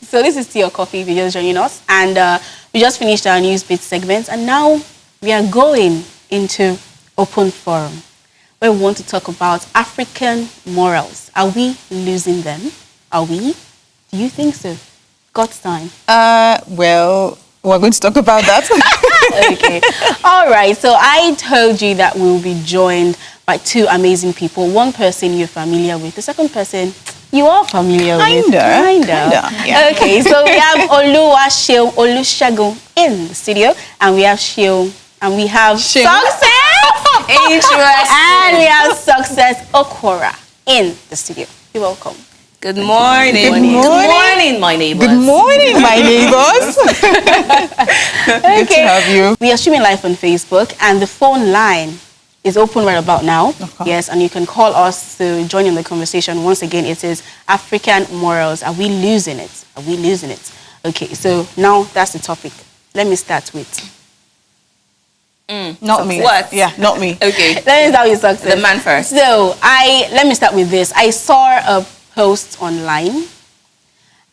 So this is Tea or Coffee if you're just joining us. And we just finished our news bit segment. And now we are going into open forum, where we want to talk about African morals. Are we losing them? Are we? Do you think so? God's time. Well, we're going to talk about that. Okay. All right. So I told you that we'll be joined by two amazing people. One person you're familiar with. The second person you are familiar with. Kinda. Yeah. Okay. So we have Oluwaseun Olusegun in the studio, and we have Success. Interesting. And we have Success Okora in the studio. You're welcome. Good morning. Good morning. Good morning, my neighbors. Good morning, my neighbors. Good to have you. We are streaming live on Facebook, and the phone line is open right about now. Okay. Yes, and you can call us to join in the conversation. Once again, it is African morals. Are we losing it? Are we losing it? Okay, so now that's the topic. Let me start with. Not me. What? Yeah, not me. Okay. Let me start with Success. The man first. So let me start with this. I saw a post online,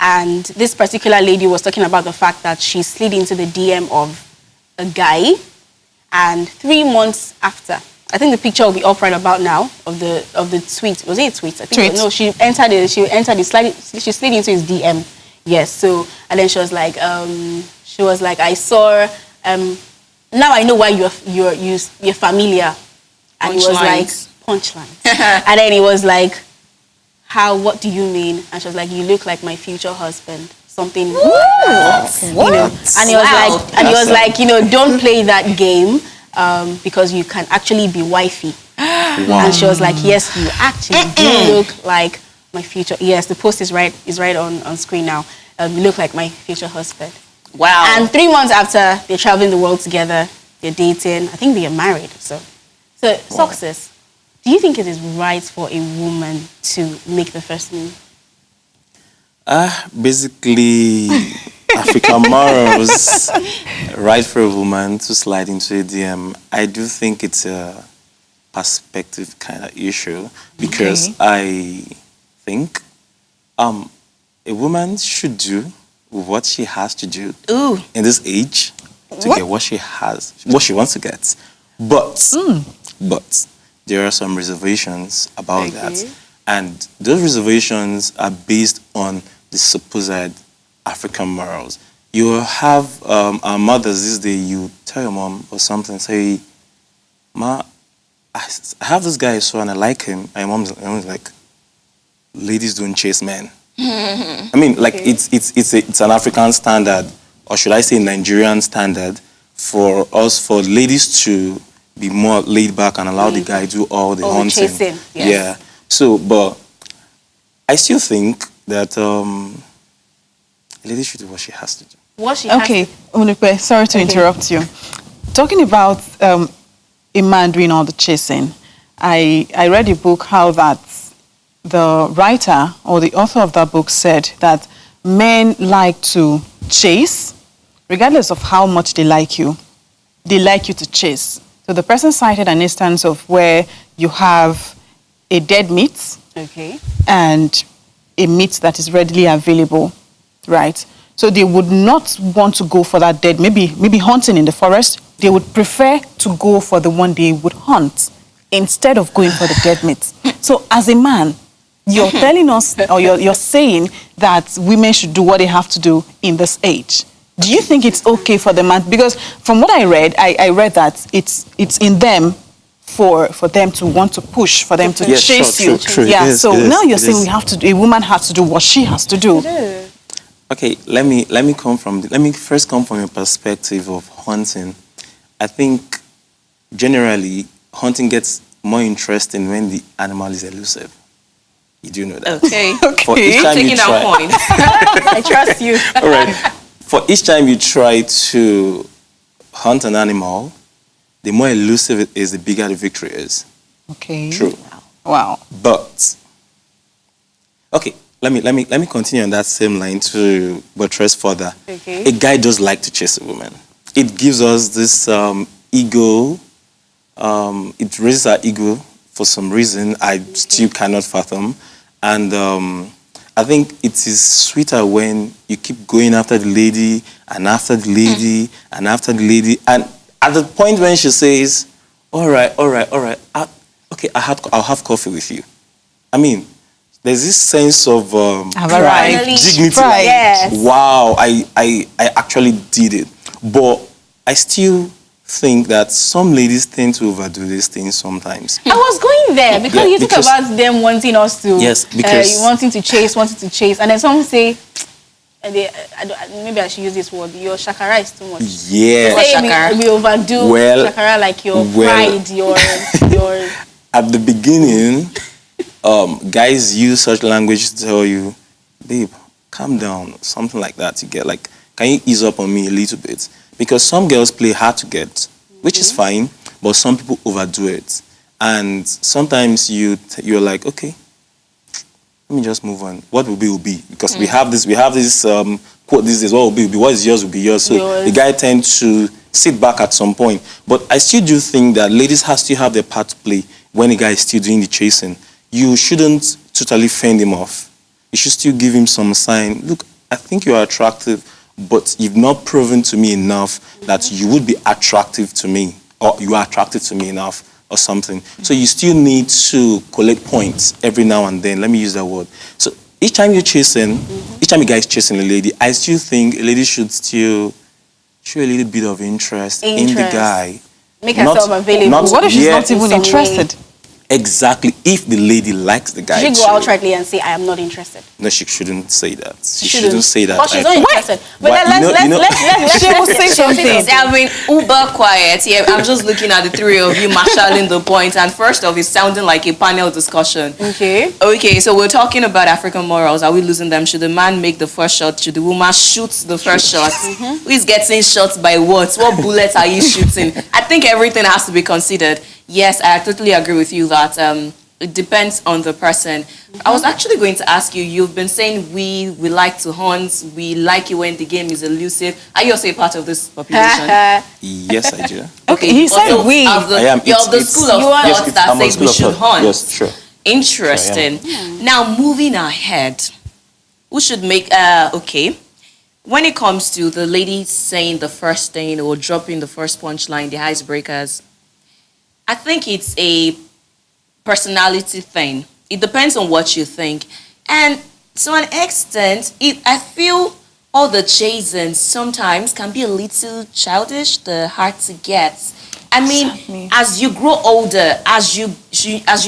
and this particular lady was talking about the fact that she slid into the DM of a guy, and 3 months after, I think the picture will be up right about now of the tweet. Was it a tweet? I think Tweet. no. She slid into his DM. Yes. So and then she was like, I saw. Now I know why you're familiar. And he was like, punchlines. And then he was like, what do you mean? And she was like, you look like my future husband. Something like that. What? You know? And he was like, don't play that game because you can actually be wifey. Wow. And she was like, yes, you actually do look like my future. Yes, the post is right on screen now. You look like my future husband. Wow. And 3 months after, they're traveling the world together, they're dating. I think they are married. So Success. Do you think it is right for a woman to make the first move? Basically, African morals, right for a woman to slide into a DM. I do think it's a perspective kind of issue because I think a woman should do what she has to do in this age to get what she wants to get. But there are some reservations about that. And those reservations are based on the supposed African morals. You have our mothers this day, you tell your mom or something, say, Ma, I have this guy I saw and I like him. And your mom's like, ladies don't chase men. I mean, like it's an African standard, or should I say Nigerian standard, for ladies to be more laid back and allow the guy do all the hunting. Chasing, yes. Yeah. So, but I still think that a lady should do what she has to do. Okay, Olupe, sorry to interrupt you. Talking about a man doing all the chasing, I read a book how that the writer or the author of that book said that men like to chase, regardless of how much they like you to chase. So the person cited an instance of where you have a dead meat and a meat that is readily available, right? So they would not want to go for that dead, maybe hunting in the forest. They would prefer to go for the one they would hunt instead of going for the dead meat. So as a man, you're telling us, or you're saying that women should do what they have to do in this age. Do you think it's okay for the man? Because from what I read, I read that it's in them for them to want to push, for them to chase you. True. Yeah. Is, so now you're is. saying a woman has to do what she has to do. Okay, let me first come from a perspective of hunting. I think generally hunting gets more interesting when the animal is elusive. You do know that. Okay. For each time Taking our point. I trust you. All right. For each time you try to hunt an animal, the more elusive it is, the bigger the victory is. Okay. True. Wow. But okay, let me continue on that same line to buttress further. Okay. A guy does like to chase a woman. It gives us this ego. It raises our ego for some reason I still cannot fathom. And I think it is sweeter when you keep going after the lady and after the lady and after the lady. And at the point when she says, all right, okay, I'll have coffee with you. I mean, there's this sense of Have arrived. pride, dignity. Pride. Like, Yes. wow, I actually did it. But I still think that some ladies tend to overdo these things sometimes. I was going there because Yeah, you talk because- about them wanting us to, Yes, because- wanting to chase, and then some say, maybe I should use this word. Your shakara is too much. Yeah. Say Shakara? we overdo Well, shakara, like your well. pride, your At the beginning, guys use such language to tell you, babe, calm down, something like that. You get like, can you ease up on me a little bit? Because some girls play hard to get, which is fine, but some people overdo it. And sometimes you're like, okay, let me just move on. What will be. Because we have this quote these days, what will be, what is yours will be yours. So Yours. the guy tends to sit back at some point. But I still do think that ladies still have their part to play when a guy is still doing the chasing. You shouldn't totally fend him off. You should still give him some sign. Look, I think you are attractive, but you've not proven to me enough that you would be attractive to me, or you are attractive to me enough, or something. So you still need to collect points every now and then. Let me use that word. So each time you're chasing, each time a guy is chasing a lady, I still think a lady should still show a little bit of interest in the Interest. guy. make herself available. What if she's Yeah. not even In some interested? Exactly. If the lady likes the guy, She go too. outrightly and say, I am not interested. No, she shouldn't say that. She shouldn't say that. But she's I- not interested. But Why? then You know- let's She will say something. See, I've been uber quiet here. I'm just looking at the three of you marshalling the points. And first off, it's sounding like a panel discussion. Okay. Okay, so we're talking about African morals. Are we losing them? Should the man make the first shot? Should the woman shoot the first shot? Who is getting shot by what? What bullet are you shooting? I think everything has to be considered. Yes, I totally agree with you that it depends on the person. I was actually going to ask you, you've been saying we like to hunt, we like it when the game is elusive. Are you also a part of this population? Yes, I do. Okay, he said Also, we. of the- I am. You're of the It's- school of you are- thought that I'm on says we school of should thought. hunt. Yes, sure. Interesting. Now, moving ahead, who should make, okay, when it comes to the lady saying the first thing or dropping the first punchline, the icebreakers, I think it's a personality thing. It depends on what you think. And to an extent, I feel all the chasing sometimes can be a little childish, the hard to get. I mean, Exactly. as you grow older, as you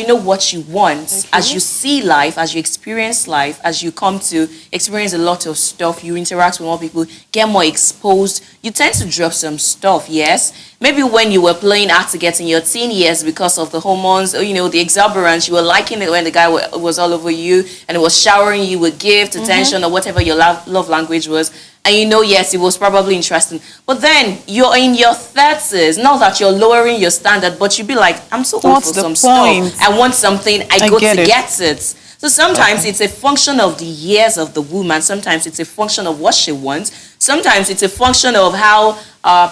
know what you want, as you see life, as you experience life, as you come to experience a lot of stuff, you interact with more people, get more exposed, you tend to drop some stuff, yes? Maybe when you were playing hard to get in your teen years because of the hormones, or, you know, the exuberance, you were liking it when the guy was all over you and was showering you with gifts, attention, or whatever your love language was. And you know, yes, it was probably interesting. But then you're in your 30s, not that you're lowering your standard, but you'd be like, I'm so old What's for the some point? stuff. I want something, I go get to it. get it. So sometimes it's a function of the years of the woman. Sometimes it's a function of what she wants. Sometimes it's a function of how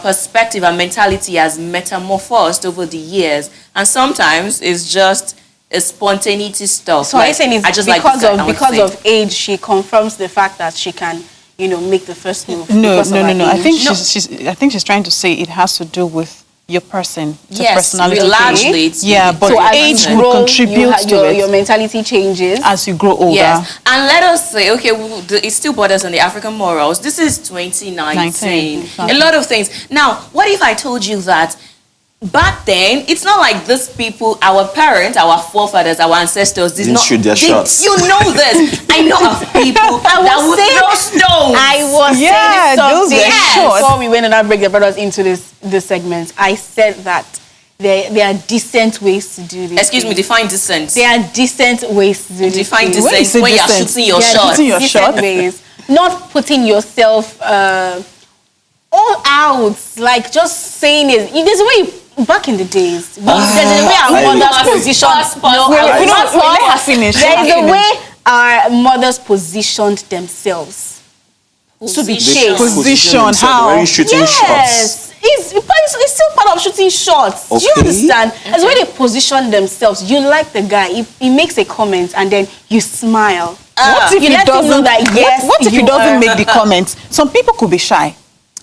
perspective and mentality has metamorphosed over the years. And sometimes it's just a spontaneity stuff. So are you saying it's I just like because this guy, I want to because say it. of age, she confirms the fact that she can, you know, make the first move? No. because of her I think age? I think she's trying to say it has to do with your person, the Yes, personality. largely it's Yeah, with but the So as age you would grow, contribute to your, it your mentality changes. as you grow older. Yes, and let us say, okay, it still borders on the African morals. This is 2019. 19. A lot of things. Now, what if I told you that back then, it's not like these people, our parents, our forefathers, our ancestors, Didn't shoot their shots. You know this. I know of people that would throw stones. I was Yeah, saying those something were short. before we went and break the brothers into this segment. I said that there are decent ways to do this. Excuse me, define decent. There are decent ways to do this. Define thing. When you say decent when you're decent, shooting your There are shot. Shooting your decent shot. ways. Not putting yourself all out, like just saying it. There's a way back in the days. There's a way our I- mothers positioned. Pause. No, Wait, I- wait, not wait, let her pause. finish. There Let is her a finish. way our mothers positioned themselves to be chased. Position, themselves, how? Where you shooting shots? Yes, it's still part of shooting shots. Do you Okay. understand? As when they position themselves, you like the guy, he makes a comment, and then you smile. What if You he let him know doesn't? that, yes, what if he you doesn't are- make the comments? Some people could be shy.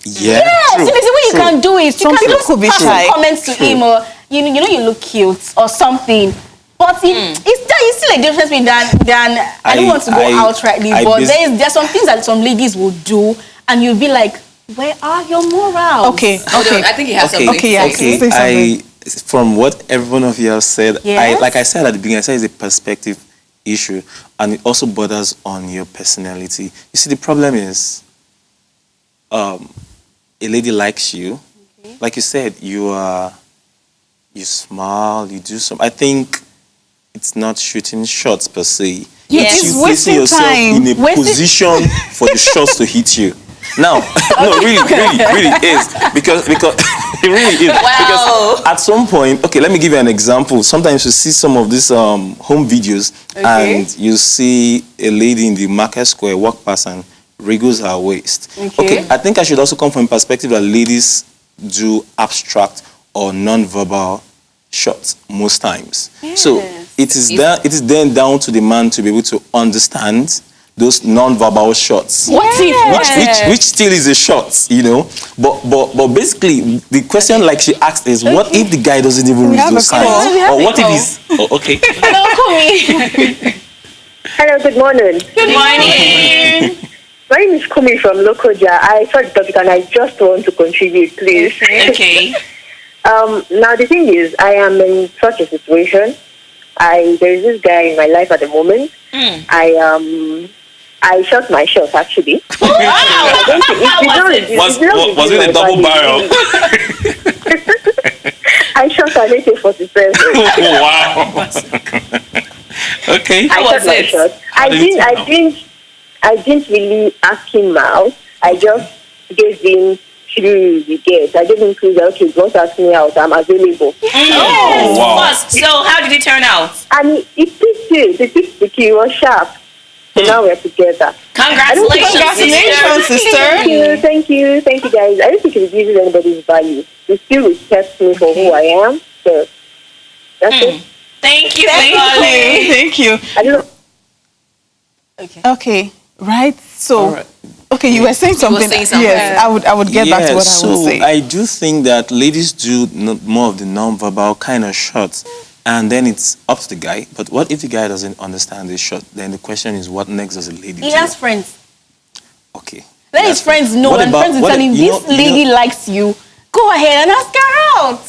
Yeah. Yes, true, if there's a way you true. can do it. You Some can people just could be pass some shy. comments to True. him, or you know you look cute or something. But it's still a difference between than I don't want to go outrightly, but there's some things that some ladies will do, and you'll be like, where are your morals? Okay. Hold on, I think he has Okay, something. Okay, yeah. to say. Say something. From what every one of you have said, Yes. like I said at the beginning, I said it's a perspective issue, and it also borders on your personality. You see, the problem is, a lady likes you, like you said, you smile, you do some. I think it's not shooting shots per se. Yes. It's It's you placing wasting yourself time. in a position for the shots to hit you. Now, no, really is because it really is. Wow. Because at some point, okay, let me give you an example. Sometimes you see some of these home videos, and you see a lady in the market square walk past and wriggles her waist. Okay, I think I should also come from a perspective that ladies do abstract or non-verbal shots most times. So it is then down to the man to be able to understand those non-verbal shots. What if? Which still is a shot, you know. But basically, the question like she asked is, what if the guy doesn't even read have those a call. signs, We have or a what if call. he's okay? Hello, Kumi. Hello, good morning. Good morning. My name is Kumi from Lokoja. I saw the topic and I just want to contribute, please. Okay. Now the thing is, I am in such a situation. There is this guy in my life at the moment. I shot my shot actually. I don't think- Was it a double barrel? I shot an AK-47. Wow. Okay. I was shot my it? shot. I didn't really ask him out. I just gave him through the gate. I gave him through the okay, don't ask me out. I'm available. Yes, wow. of course. So how did it turn out? And he picked it. He picked the key. He was sharp. So now we're together. Congratulations, sister. Thank you, guys. I don't think it reduces anybody's value. He still respects me for who I am. So that's it. Thank you for calling. Thank you. I don't know. Okay, right. So, All right. okay, you were saying something. saying something. Yes, I would get back to what I would say. I do think that ladies do more of the non-verbal kind of shots, and then it's up to the guy. But what if the guy doesn't understand this shot? Then the question is, what next does a lady do? He has friends. Okay. Let his friends know, What and about- friends will what tell him, if- you this know- lady likes you. Go ahead and ask her out.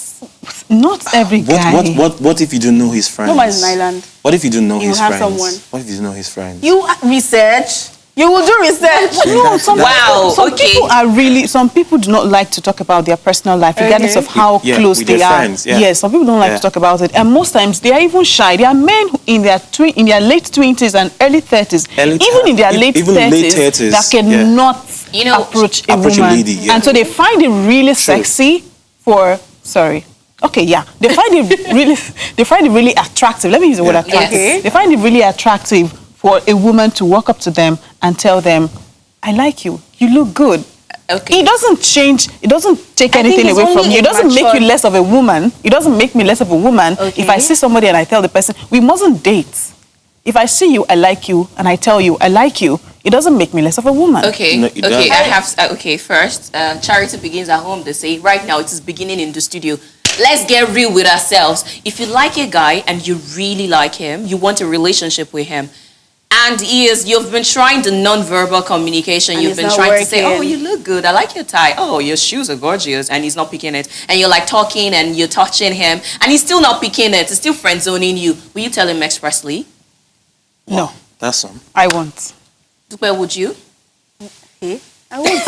Not every guy. What if you don't know his friends? No man's an island. What if you don't know You his have friends? someone. What if you don't know his friends? You research. You will do research. No, some okay. people are really. Some people do not like to talk about their personal life, regardless of how Yeah, close with they their are. friends, yeah. Yes, some people don't like Yeah. to talk about it, and most times they are even shy. There are men who in their late 20s and early 30s, even in their late even 30s, late 30s, that yeah. cannot You know, approach a approach a woman, lady, yeah. and so they find it really sexy for. Sorry. Okay, yeah. They find it really attractive. Let me use the word Yeah. attractive. Yes. They find it really attractive for a woman to walk up to them and tell them, I like you. You look good. Okay. It doesn't change. It doesn't take I think anything it's away from only you. It doesn't make you immature. less of a woman. It doesn't make me less of a woman if I see somebody and I tell the person, we mustn't date. If I see you, I like you, and I tell you, I like you, it doesn't make me less of a woman. Okay, No, it okay, doesn't. I have, okay, first, charity begins at home, they say. Right now, it is beginning in the studio. Let's get real with ourselves. If you like a guy and you really like him, you want a relationship with him, and you've been trying the non-verbal communication, And you've it's been not trying to say, working. oh, you look good, I like your tie, oh, your shoes are gorgeous, and he's not picking it, and you're like talking and you're touching him, and he's still not picking it, he's still friend-zoning you. Will you tell him expressly? No, That's some. I won't. Dupe, would you? I would.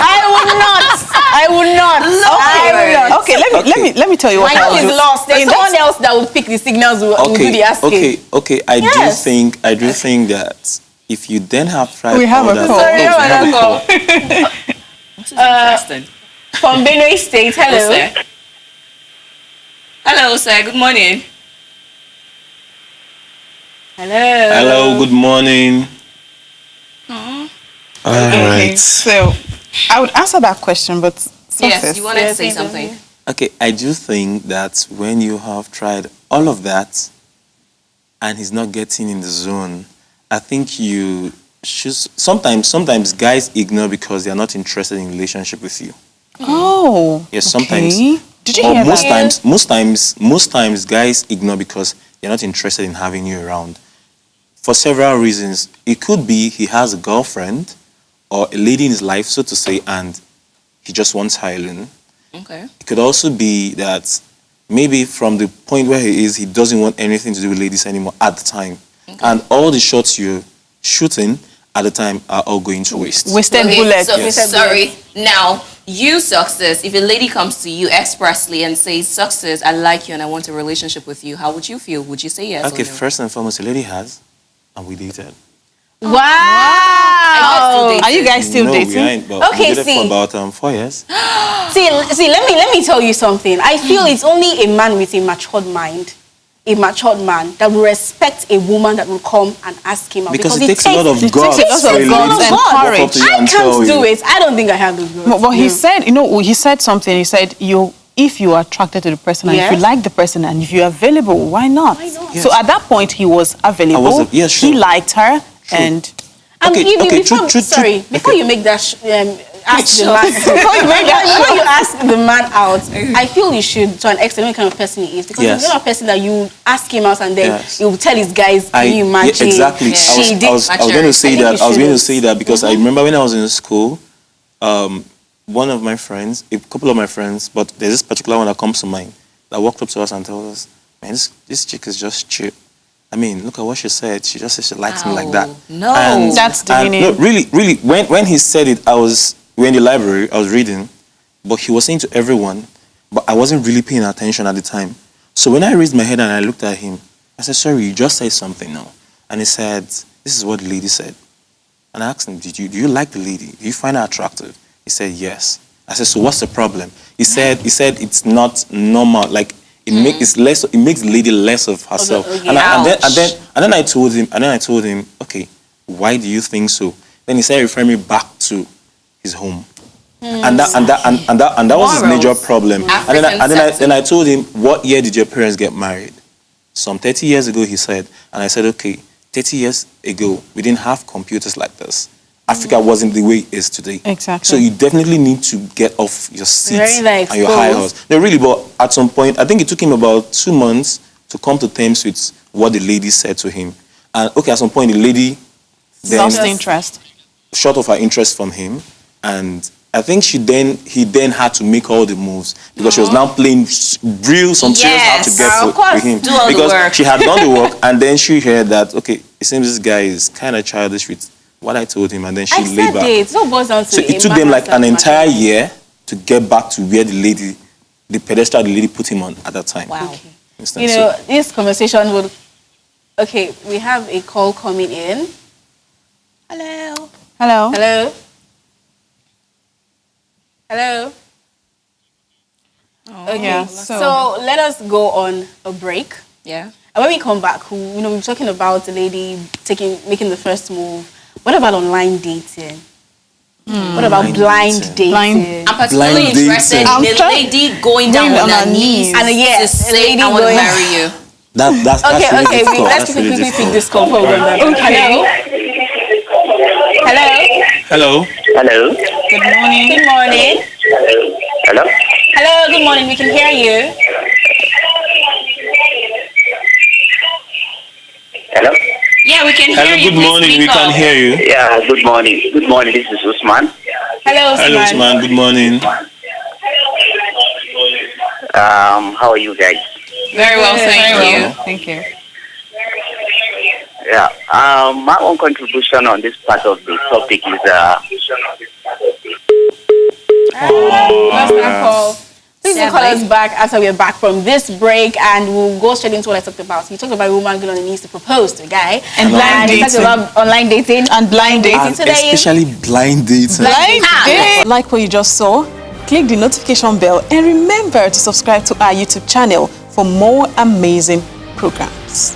I would not. I would not. Okay, let me tell you what My I'll nose do. is lost. There's In someone that- else that will pick the signals. Will do the asking. Okay. I Yes. do think that if you then have tried We have all a that, call. oh, Sorry, we have a call. This is interesting. From Benue State. Hello. Sir. Hello, sir. Good morning. Hello. Hello, good morning. All Okay, right. so I would answer that question, but Yes, success. you wanted to Yes, say yes, something. yes. Okay, I do think that when you have tried all of that and he's not getting in the zone, I think you should. Sometimes guys ignore because they are not interested in relationship with you. Oh. Yes, sometimes. Okay. Did you Or hear most that? most times, guys ignore because they're not interested in having you around. For several reasons. It could be he has a girlfriend or a lady in his life, so to say, and he just wants her alone. Okay. It could also be that maybe from the point where he is, he doesn't want anything to do with ladies anymore at the time. And all the shots you're shooting at the time are all going to waste. Wasted bullets. So, Yes. sorry. Now, you, Success, if a lady comes to you expressly and says, Success, I like you and I want a relationship with you, how would you feel? Would you say yes Okay, or no? first and foremost, the lady has, and we dated. Wow. Are you guys still no, dating? we ain't, but Okay, we dated see. for about 4 years. See, let me tell you something. I feel it's only a man with a matured mind, a matured man that will respect a woman that will come and ask him out. Because it takes a lot of it guts takes a lot for of a guts lady and to walk up courage. to you I and tell can't do you. it. I don't think I have the guts. But he No. said, he said something. He said, if you are attracted to the person and if you Yes. like the person and if you're available, why not? Why not? So at that point, he was available. yeah, sure. He liked her. And And Okay, even okay, before, true, sorry, true. before Okay. you make that, ask the man, before you ask the man out, I feel you should, to an extent, know what kind of person he is. Because Yes. he's not a person that you ask him out and then Yes. you tell his guys, I- can you imagine? exactly. Yeah. I was She going to say I think that. you I was going to should. say that because I remember when I was in school, one of my friends, a couple of my friends, but there's this particular one that comes to mind that walked up to us and told us, "Man, this chick is just cheap. I mean, look at what she said. She just said she likes me like that." No. That's the meaning. No, really, when he said it, we were in the library, I was reading, but he was saying to everyone, but I wasn't really paying attention at the time. So when I raised my head and I looked at him, I said, "Sorry, you just said something now." And he said, "This is what the lady said." And I asked him, do you like the lady? Do you find her attractive? He said, "Yes." I said, "So what's the problem?" He said it's not normal. Like it makes the lady less of herself. Okay. And then I told him, "Okay, why do you think so?" Then he started referring me back to his home. And that was his major Morals. problem. Then I told him, "What year did your parents get married?" Some 30 years ago, he said. And I said, "Okay, 30 years ago, we didn't have computers like this. Africa wasn't the way it is today." Exactly. So you definitely need to get off your seat Very, like, and your high exposed. horse. No, really, but at some point, I think it took him about 2 months to come to terms with what the lady said to him. And okay, at some point, the lady then lost interest. short of her interest from him, and I think he then had to make all the moves because she was now playing some serious hard to Yes, get of course, with him do all the because work. she had done the work, and then she heard that okay, it seems this guy is kind of childish with what I told him, and then she I laid said back. it. So it boils down to So a it took man them has like that an entire maturity. year to get back to where the pedestal the lady put him on at that time. Wow. Understand? You know, this conversation would. Okay, we have a call coming in. Hello. Hello. Hello. Hello. Okay. Yeah, So let us go on a break. Yeah. And when we come back, we're talking about the lady making the first move. What about online dating? What about Blind blind dating. dating? Blind- I'm particularly Blind interested dating. in I'm the trying- lady going down Going on her knees And yes, to a say, lady "I want to going- marry you." That's Okay, really okay. difficult. Let's That's really quickly pick difficult. this call before we go on that. Hello. Hello. Hello. Hello. Good morning. Good morning. Hello. Hello. Good morning. We can hear you. Hello. Yeah, we can hear Hello. you. Good Please morning. speak We can up. hear you. Yeah. Good morning. Good morning. This is Usman. Hello, Hello, Usman. Usman. Good morning. How are you guys? Very well, thank Very you. well. Thank you. Yeah. My own contribution on this part of the topic is Lost that call. Please do call us back after we're back from this break, and we'll go straight into what I talked about. You talked about a woman going on the knees to propose to a guy, And blind we talked dating. about online dating. And blind dating. And Today is- especially blind dating. Blind dating. Like what you just saw, click the notification bell and remember to subscribe to our YouTube channel for more amazing programs.